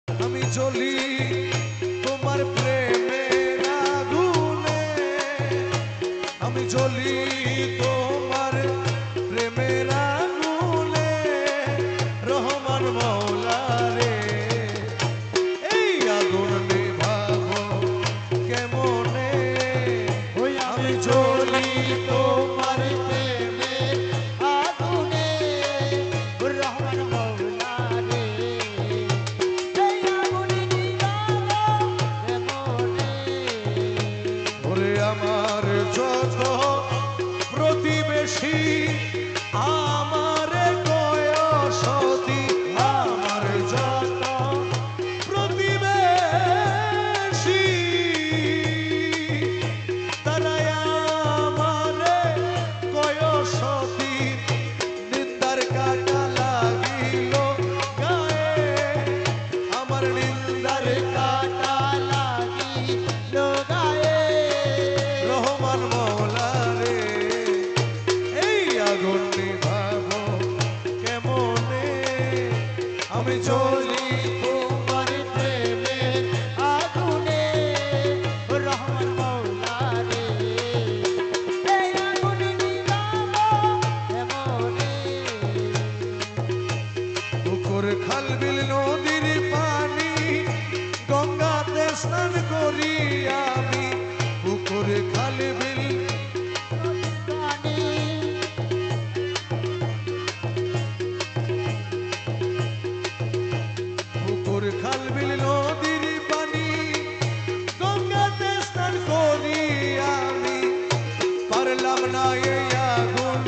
আমি জ্বলি তোমার প্রেমের আগুনে, আমি জ্বলি তোমার প্রেমের আগুনে, রহমান মওলা রে এই আগুন নিভাবো কেমনে, ওই আমি জ্বলি তোমার প্রেমের আগুনে, রহমান মওলা রে এই আগুন নিভাবো কেমনে। ওরে আমার যত প্রতিবেশী আমারে কয় সতী, আমার যত প্রতিবেশী তারাই আমারে কয় সতী, নিন্দার কাটা লাগিল গায়ে, আমার নিন্দার কাটা লাগিল গায়ে, রহমান মওলা রে এই আগুন নিভাবো কেমনে, আমি জ্বলি তোমার প্রেমের আগুনে, রহমান মওলা রে এই আগুন নিভাবো কেমনে। পুকুর খাল বিল নদীর পানি গঙ্গাতে স্নান করি আমি, পুকুর খাল বিল পুকুর খাল বিল নদীর পানি গঙ্গাতে স্নান করি আমি, পারলাম না এই আগুন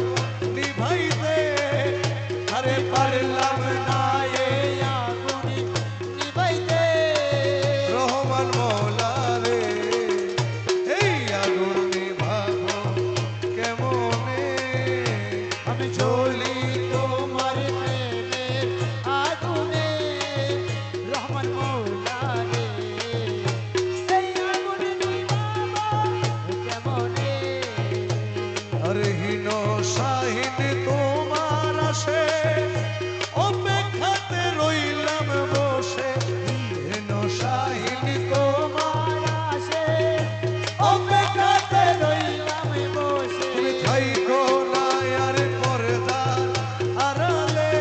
নিভাইতে, আরে পারলাম না এই আগুন নিভাইতে, রহমান মওলা রে এই আগুন নিভাবো কেমনে, আমি জ্বলি তোমার প্রেমের আগুনে, রহমান মওলা রে এই আগুন নিভাবো কেমনে। আরে হীন শাহিন তোমার আসে অপেক্ষাতে রইলাম বসে, হীন শাহিন তোমার আসে অপেক্ষাতে রইলাম বসে, তুমি থাইকো না আর পর্দার আড়ালে,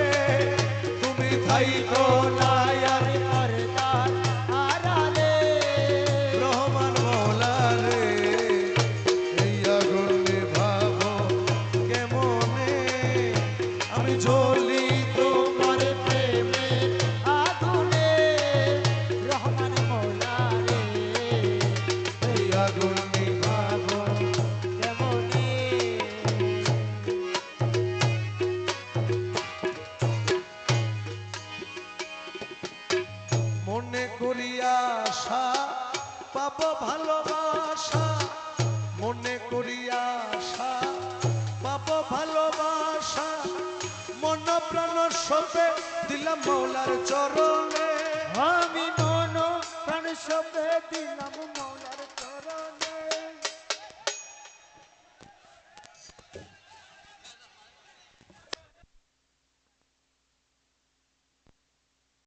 তুমি থাইকো না আর পর্দার আড়ালে, রহমান মওলা রে এই আগুন নিভাবো কেমনে, আমি জ্বলি তোমার প্রেমের আগুনে, রহমান মওলা রে এই আগুন নিভাবো কেমনে। মনে করি আশা পাব ভালোবাসা, মনে করি আশা পাব ভালোবাসা, মন প্রাণ সপে দিলাম মওলার চরণে, আমি মন প্রাণ সপে দিলাম মওলার চরণে,